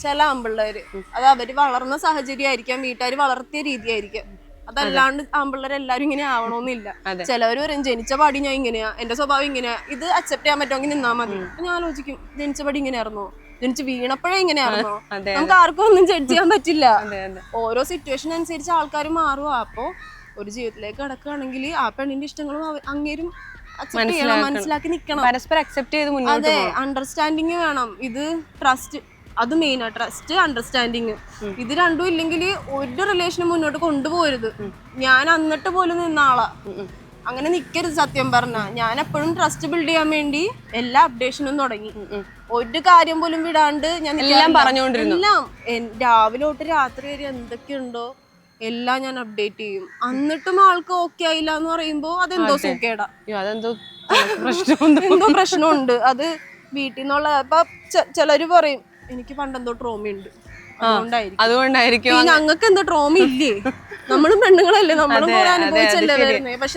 ചില ആമ്പിള്ളേര് അത് അവര് വളർന്ന സാഹചര്യം ആയിരിക്കാം, വീട്ടുകാർ വളർത്തിയ രീതിയായിരിക്കാം. അതല്ലാണ്ട് ആമ്പിള്ളേരെല്ലാരും ഇങ്ങനെ ആവണമെന്നില്ല. ചിലവര് പറയും ജനിച്ച പാടി ഞാൻ ഇങ്ങനെയാ, എന്റെ സ്വഭാവം ഇങ്ങനെയാ, ഇത് അക്സെപ്റ്റ് ചെയ്യാൻ പറ്റുമെങ്കിൽ നിന്നാ മതി. അപ്പൊ ഞാൻ ആലോചിക്കും, ജനിച്ച പാടി ഇങ്ങനെയായിരുന്നോ, ജനിച്ച് വീണപ്പോഴേ ഇങ്ങനെയായിരുന്നോ? നമുക്ക് ആർക്കും ഒന്നും ജഡ്ജ് ചെയ്യാൻ പറ്റില്ല. ഓരോ സിറ്റുവേഷൻ അനുസരിച്ച് ആൾക്കാർ മാറുക. അപ്പൊ ഒരു ജീവിതത്തിലേക്ക് കടക്കുകയാണെങ്കിൽ ആ പെണ്ണിന്റെ ഇഷ്ടങ്ങളും അങ്ങേരും അക്സെപ്റ്റ് ചെയ്യണം, മനസ്സിലാക്കി നിക്കണം, പരസ്പരം അക്സെപ്റ്റ് ചെയ്ത് മുന്നോട്ട്. അതെ, അണ്ടർസ്റ്റാൻഡിങ് വേണം. ഇത് ട്രസ്റ്റ്, അത് മെയിനാ. ട്രസ്റ്റ്, അണ്ടർസ്റ്റാൻഡിങ്, ഇത് രണ്ടും ഇല്ലെങ്കിൽ ഒരു റിലേഷനും മുന്നോട്ട് കൊണ്ടുപോകരുത്. ഞാൻ എന്നിട്ട് പോലും നിന്ന ആളാ, അങ്ങനെ നിക്കരുത്. സത്യം പറഞ്ഞ ഞാൻ എപ്പോഴും ട്രസ്റ്റ് ബിൽഡ് ചെയ്യാൻ വേണ്ടി എല്ലാ അപ്ഡേഷനും തുടങ്ങി. ഒരു കാര്യം പോലും വിടാണ്ട് ഞാൻ എല്ലാം പറഞ്ഞുകൊണ്ടിരുന്നു. എല്ലാം രാവിലെ തൊട്ട് രാത്രി വരെ എന്തൊക്കെയുണ്ടോ എല്ലാം ഞാൻ അപ്ഡേറ്റ് ചെയ്യും. എന്നിട്ടും ആൾക്ക് ഓക്കെ ആയില്ല എന്ന് പറയുമ്പോ അതെന്തോ സൂക്കേടാ, എന്തോ പ്രശ്നമുണ്ട്. അത് വീട്ടിൽ നിന്നുള്ള ഇപ്പൊ ചിലര് പറയും എനിക്ക് പണ്ടെന്തോ ട്രോമ ഉണ്ട്, അതുകൊണ്ടായിരിക്കും. ഞങ്ങൾക്ക് എന്തോ ട്രോമ ഇല്ലേ? നമ്മളും പെണ്ണുങ്ങളല്ലേ, നമ്മളും കുറെ അനുഭവിച്ചല്ലേ വരുന്നേ. പക്ഷെ